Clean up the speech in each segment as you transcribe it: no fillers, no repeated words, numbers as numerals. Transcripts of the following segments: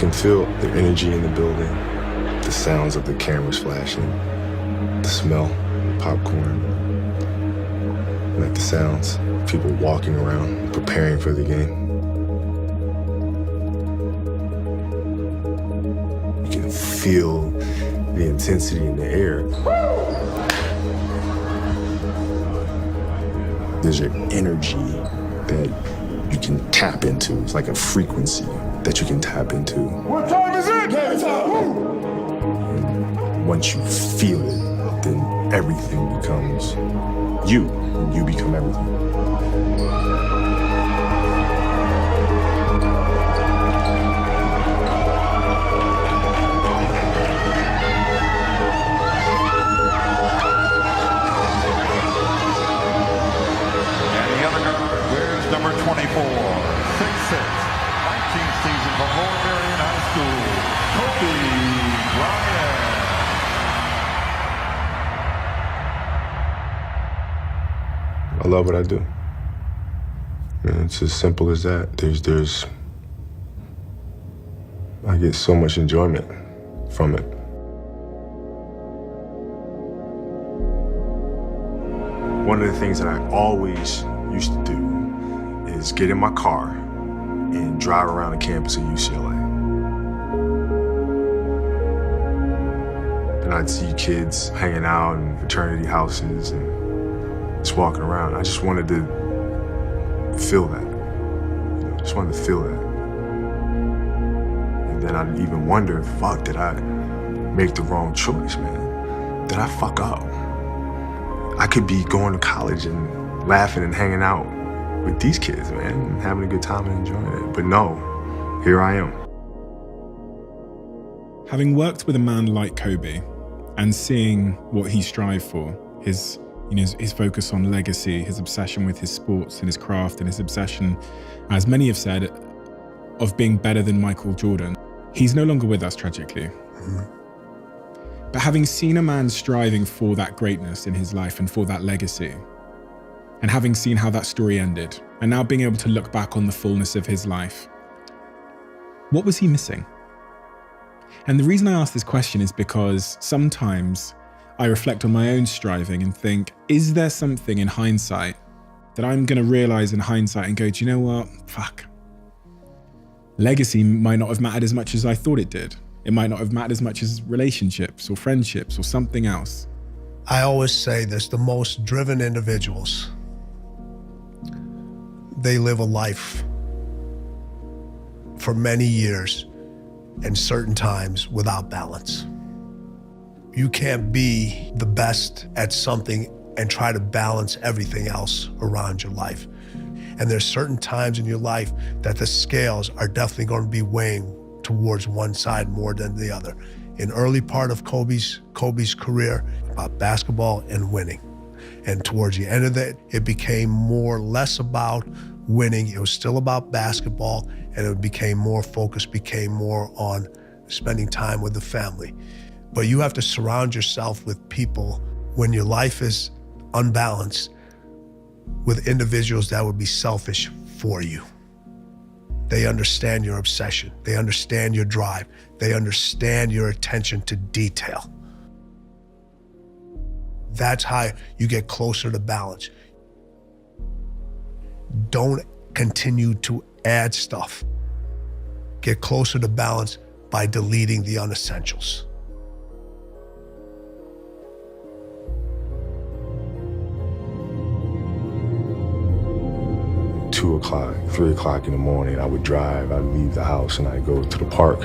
can feel the energy in the building, the sounds of the cameras flashing, the smell, popcorn, like the sounds, people walking around, preparing for the game. You can feel the intensity in the air. There's an energy that you can tap into. It's like a frequency that you can tap into. What time is it? Game time. And once you feel it, then everything becomes you, and you become everything. Number 24, 6'6", 19th season for Lower Merion High School, Kobe Bryant. I love what I do. And it's as simple as that. I get so much enjoyment from it. One of the things that I always used to do is get in my car and drive around the campus of UCLA. And I'd see kids hanging out in fraternity houses and just walking around. I just wanted to feel that. Just wanted to feel that. And then I'd even wonder, fuck, did I make the wrong choice, man? Did I fuck up? I could be going to college and laughing and hanging out with these kids, man, and having a good time and enjoying it. But no, here I am. Having worked with a man like Kobe and seeing what he strived for, his focus on legacy, his obsession with his sports and his craft, and his obsession, as many have said, of being better than Michael Jordan, he's no longer with us, tragically. But having seen a man striving for that greatness in his life and for that legacy, and having seen how that story ended, and now being able to look back on the fullness of his life, what was he missing? And the reason I ask this question is because sometimes I reflect on my own striving and think, is there something in hindsight that I'm going to realize in hindsight and go, do you know what? Fuck. Legacy might not have mattered as much as I thought it did. It might not have mattered as much as relationships or friendships or something else. I always say this, the most driven individuals, they live a life for many years and certain times without balance. You can't be the best at something and try to balance everything else around your life. And there's certain times in your life that the scales are definitely going to be weighing towards one side more than the other. In early part of Kobe's career, about basketball and winning. And towards the end of it, it became less about winning. It was still about basketball, and it became more focused, became more on spending time with the family. But you have to surround yourself with people when your life is unbalanced, with individuals that would be selfish for you. They understand your obsession. They understand your drive. They understand your attention to detail. That's how you get closer to balance. Don't continue to add stuff. Get closer to balance by deleting the unessentials. Two o'clock, 3 o'clock in the morning, I would drive, I'd leave the house and I'd go to the park.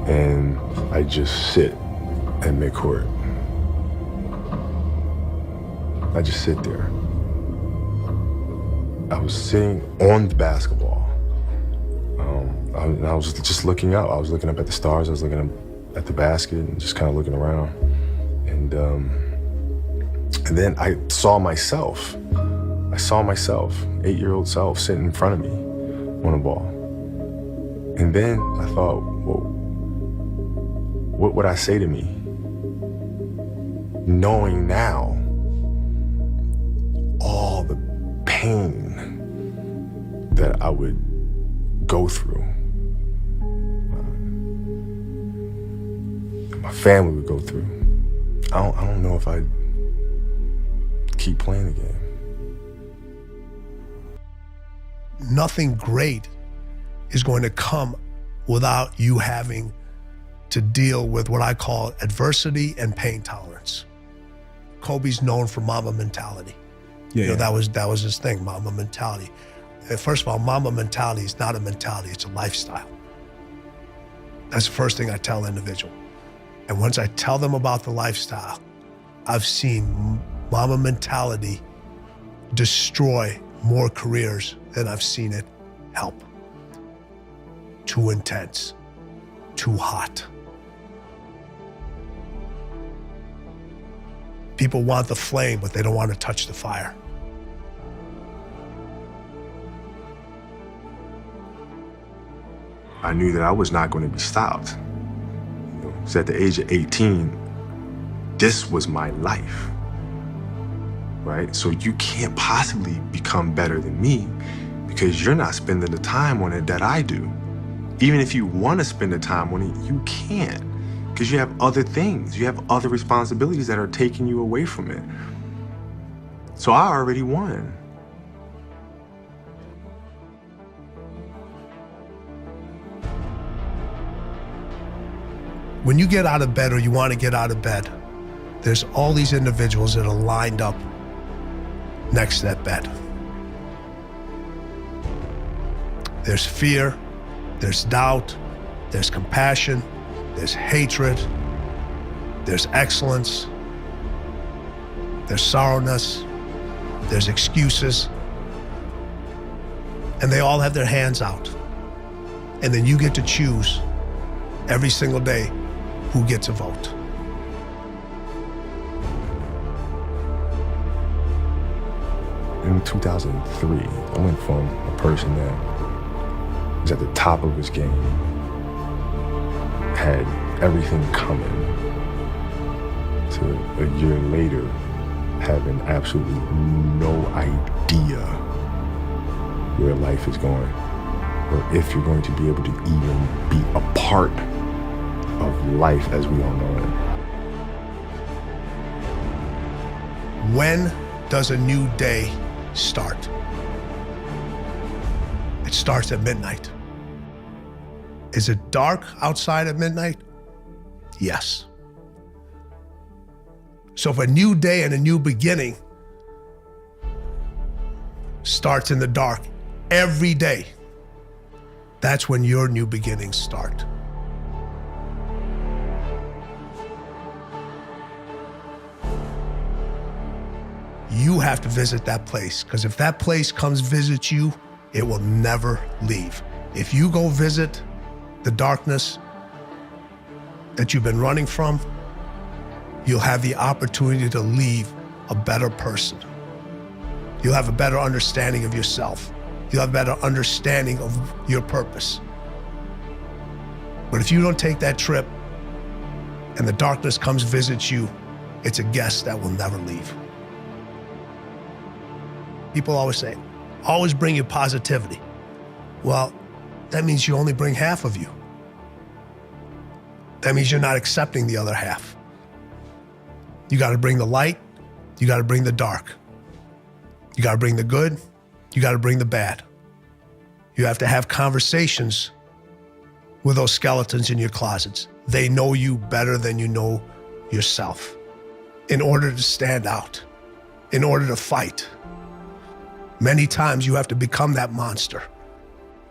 And I'd just sit at midcourt. I'd just sit there. I was sitting on the basketball. I was just looking out. I was looking up at the stars. I was looking up at the basket and just kind of looking around. And then I saw myself. I saw myself, 8-year-old self, sitting in front of me on a ball. And then I thought, well, what would I say to me? Knowing now all the pain that I would go through, that my family would go through, I don't know if I'd keep playing the game. Nothing great is going to come without you having to deal with what I call adversity and pain tolerance. Kobe's known for Mamba mentality. Yeah, That was his thing, Mamba mentality. And first of all, Mamba mentality is not a mentality, it's a lifestyle. That's the first thing I tell an individual. And once I tell them about the lifestyle, I've seen Mamba mentality destroy more careers than I've seen it help. Too intense, too hot. People want the flame, but they don't want to touch the fire. I knew that I was not going to be stopped. So at the age of 18, this was my life, right? So you can't possibly become better than me because you're not spending the time on it that I do. Even if you want to spend the time on it, you can't because you have other things. You have other responsibilities that are taking you away from it. So I already won. When you get out of bed or you want to get out of bed, there's all these individuals that are lined up next to that bed. There's fear, there's doubt, there's compassion, there's hatred, there's excellence, there's sorrowness, there's excuses, and they all have their hands out. And then you get to choose every single day who gets a vote. In 2003, I went from a person that was at the top of his game, had everything coming, to a year later having absolutely no idea where life is going, or if you're going to be able to even be a part of life as we all know it. When does a new day start? It starts at midnight. Is it dark outside at midnight? Yes. So if a new day and a new beginning starts in the dark every day, that's when your new beginnings start. You have to visit that place, because if that place comes visit you, it will never leave. If you go visit the darkness that you've been running from, you'll have the opportunity to leave a better person. You'll have a better understanding of yourself. You'll have a better understanding of your purpose. But if you don't take that trip and the darkness comes visit you, it's a guest that will never leave. People always say, always bring your positivity. Well, that means you only bring half of you. That means you're not accepting the other half. You got to bring the light, you got to bring the dark. You got to bring the good, you got to bring the bad. You have to have conversations with those skeletons in your closets. They know you better than you know yourself. In order to stand out, in order to fight, many times you have to become that monster.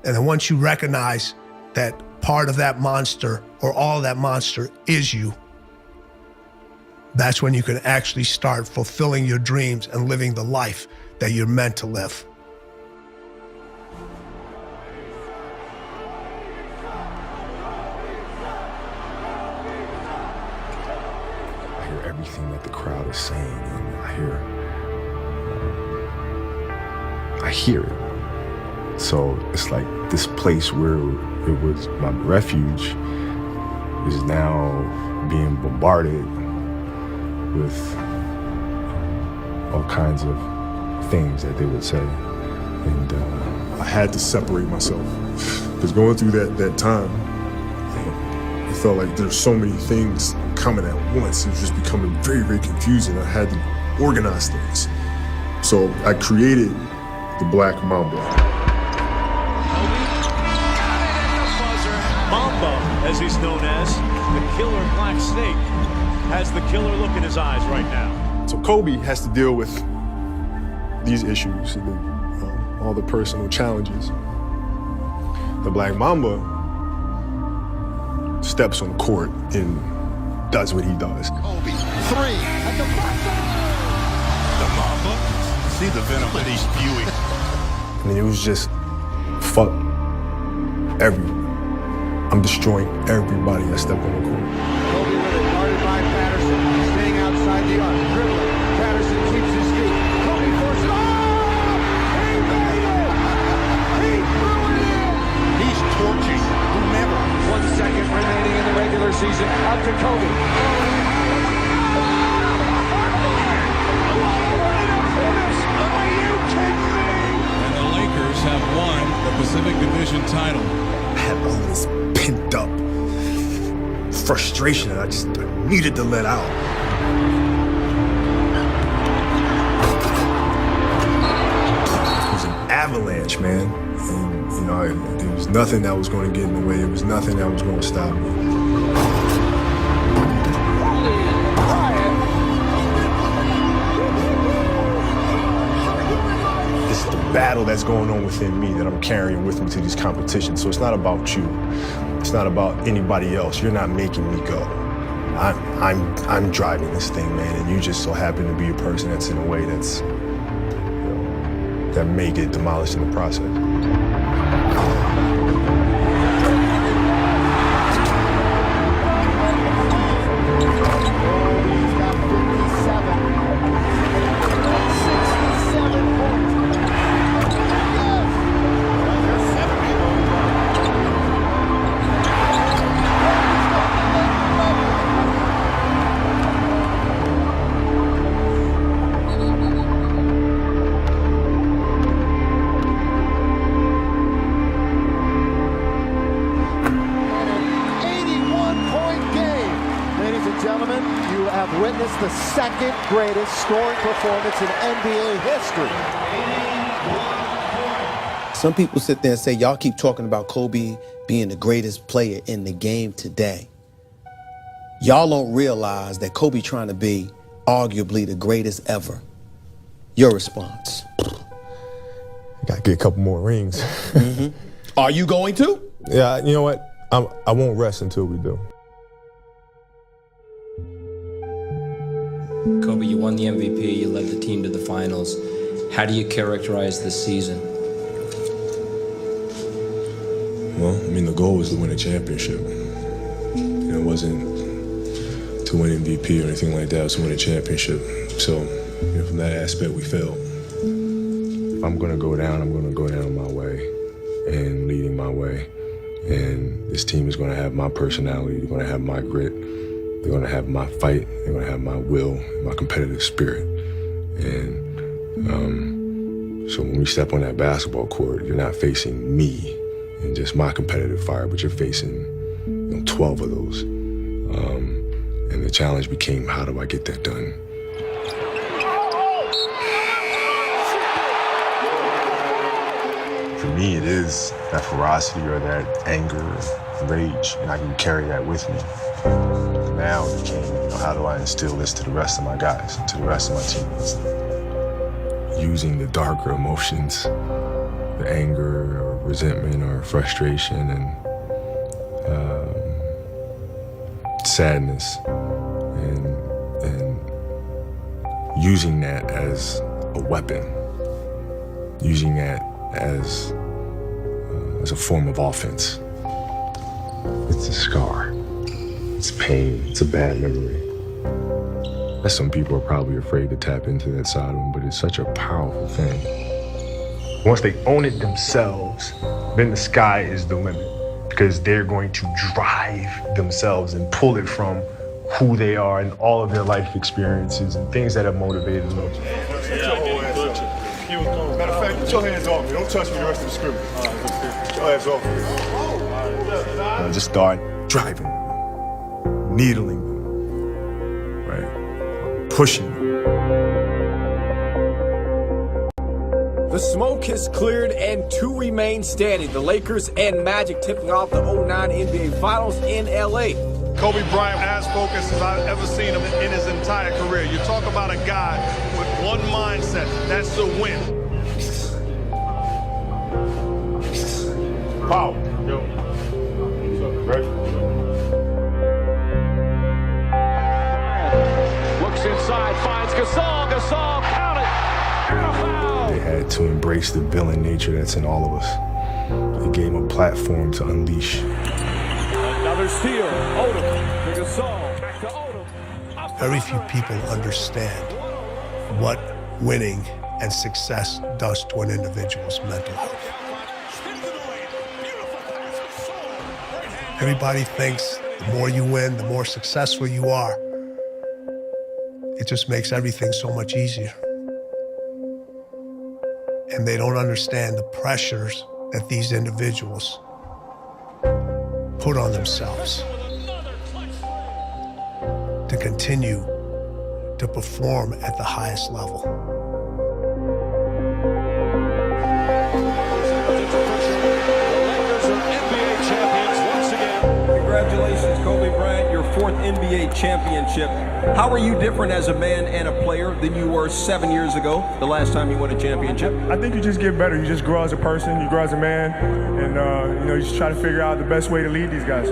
And then once you recognize that part of that monster or all of that monster is you, that's when you can actually start fulfilling your dreams and living the life that you're meant to live. I hear everything that the crowd is saying, and I hear it. So it's like this place where it was my refuge is now being bombarded with all kinds of things that they would say. And I had to separate myself. Because going through that time, it felt like there's so many things coming at once. It was just becoming very, very confusing. I had to organize things. So I created the Black Mamba. Mamba, as he's known as, the killer black snake, has the killer look in his eyes right now. So Kobe has to deal with these issues, all the personal challenges. The Black Mamba steps on the court and does what he does. Kobe, 3. At the buzzer! The Mamba. See the venom that he's spewing. I mean, it was just, fuck everyone. I'm destroying everybody that stepped on the court. Kobe with it, guarded by Patterson, staying outside the arc, dribbling. Patterson keeps his feet. Kobe forces it. Oh! He made it! He threw it in! He's torching whomever. 1 second remaining in the regular season. Out to Kobe. And the Lakers have won the Pacific Division title. I had all this pent up frustration that I needed to let out. It was an avalanche, man. And, there was nothing that was going to get in the way. There was nothing that was going to stop me. It's the battle that's going on within me that I'm carrying with me to these competitions. So it's not about you. It's not about anybody else. You're not making me go. I'm driving this thing, man, and you just so happen to be a person that's in a way that's that may get demolished in the process. Gentlemen, you have witnessed the second greatest scoring performance in NBA history. Some people sit there and say, y'all keep talking about Kobe being the greatest player in the game today. Y'all don't realize that Kobe trying to be arguably the greatest ever. Your response? Gotta get a couple more rings. Are you going to? Yeah, you know what? I won't rest until we do. Kobe, you won the MVP, you led the team to the finals. How do you characterize this season? Well, the goal was to win a championship. It wasn't to win MVP or anything like that, it was to win a championship. So, from that aspect, we failed. If I'm gonna go down, I'm gonna go down my way and leading my way. And this team is gonna have my personality, they're gonna have my grit. They're gonna have my fight, they're gonna have my will, my competitive spirit. And so when we step on that basketball court, you're not facing me and just my competitive fire, but you're facing 12 of those. And the challenge became, how do I get that done? For me, it is that ferocity or that anger, rage, and I can carry that with me. Now it became, how do I instill this to the rest of my guys, to the rest of my teammates? Using the darker emotions, the anger or resentment or frustration and sadness, and using that as a weapon, using that as a form of offense. It's a scar. It's pain, it's a bad memory. Some people are probably afraid to tap into that side of them, but it's such a powerful thing. Once they own it themselves, then the sky is the limit, because they're going to drive themselves and pull it from who they are and all of their life experiences and things that have motivated them. Matter of fact, Put your hands off me. Don't touch me the rest of the scrimmage. Put your hands off me. I just start driving, needling them, right? Pushing them. The smoke has cleared and two remain standing. The Lakers and Magic tipping off the 09 NBA Finals in LA. Kobe Bryant as focused as I've ever seen him in his entire career. You talk about a guy with one mindset, that's to win. Power. Yo. What's up, Greg? Looks inside, finds Gasol. Gasol, count it. And a foul. They had to embrace the villain nature that's in all of us. They gave them a platform to unleash. Another steal. Odom to Gasol. Back to Odom. Very few people understand what winning and success does to an individual's mental health. Everybody thinks the more you win, the more successful you are. It just makes everything so much easier. And they don't understand the pressures that these individuals put on themselves to continue to perform at the highest level. Congratulations, Kobe Bryant, your 4th NBA championship. How are you different as a man and a player than you were 7 years ago, the last time you won a championship? I think you just get better. You just grow as a person, you grow as a man, and you just try to figure out the best way to lead these guys.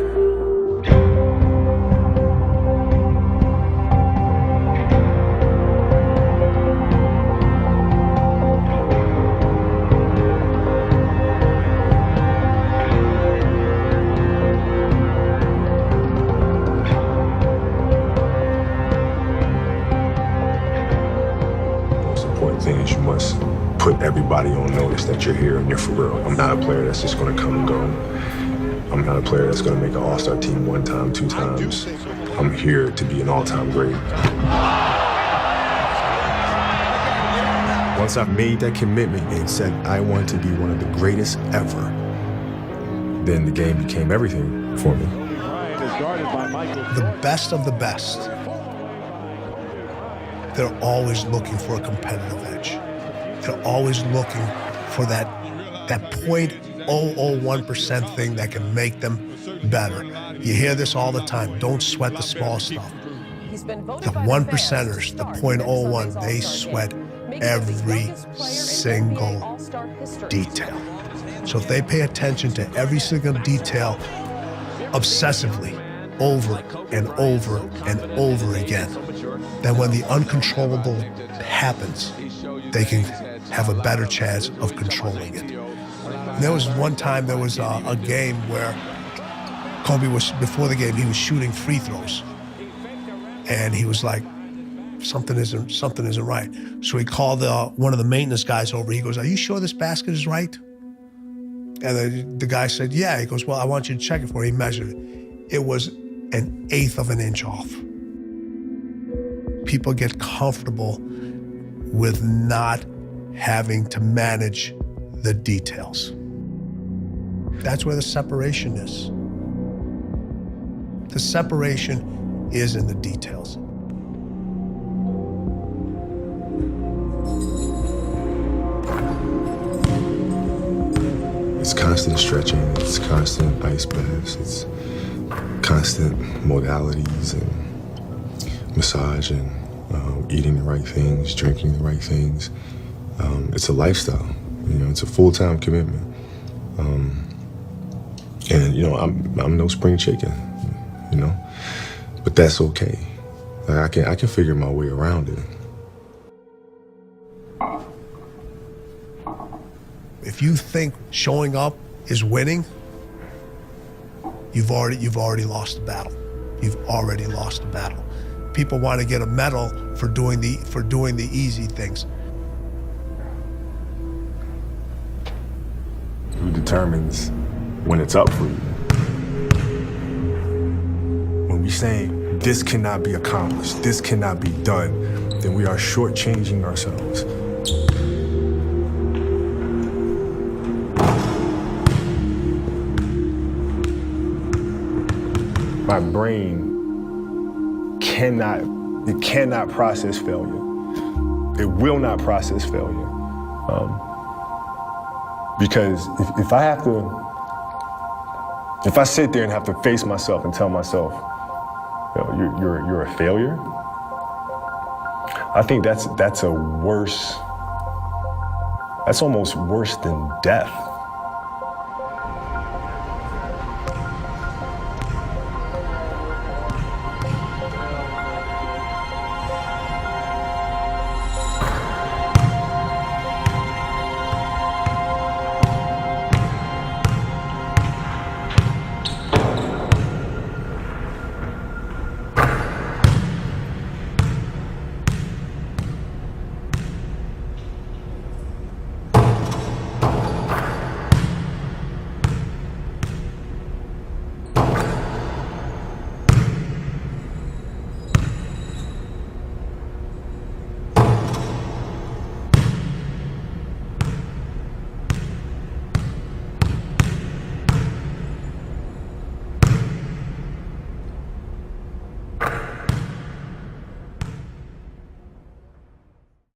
Thing is, you must put everybody on notice that you're here and you're for real. I'm not a player that's just going to come and go. I'm not a player that's going to make an all-star team 1 time, 2 times. I'm here to be an all-time great. Once I've made that commitment and said I want to be one of the greatest ever, then the game became everything for me. The best of the best, they're always looking for a competitive edge. They're always looking for that 0.001% thing that can make them better. You hear this all the time. Don't sweat the small stuff. The 1%ers, the 0.01, they sweat every single detail. So if they pay attention to every single detail obsessively, over and over and over again, then when the uncontrollable happens, they can have a better chance of controlling it. And there was one time, there was a game where Kobe was, before the game, he was shooting free throws. And he was like, something isn't right. So he called one of the maintenance guys over. He goes, "Are you sure this basket is right?" And the guy said, "Yeah." He goes, "Well, I want you to check it for me." He measured it. It was 1/8 of an inch off. People get comfortable with not having to manage the details. That's where the separation is. The separation is in the details. It's constant stretching, it's constant ice baths, it's constant modalities and massage and eating the right things, drinking the right things. It's a lifestyle, it's a full-time commitment. And I'm no spring chicken, but that's okay. Like I can figure my way around it. If you think showing up is winning, you've already lost the battle. You've already lost the battle. People want to get a medal for doing the easy things. Who determines when it's up for you? When we say this cannot be accomplished, this cannot be done, then we are shortchanging ourselves. my brain cannot process failure. It will not process failure. Because if I sit there and have to face myself and tell myself, you're a failure, I think that's almost worse than death.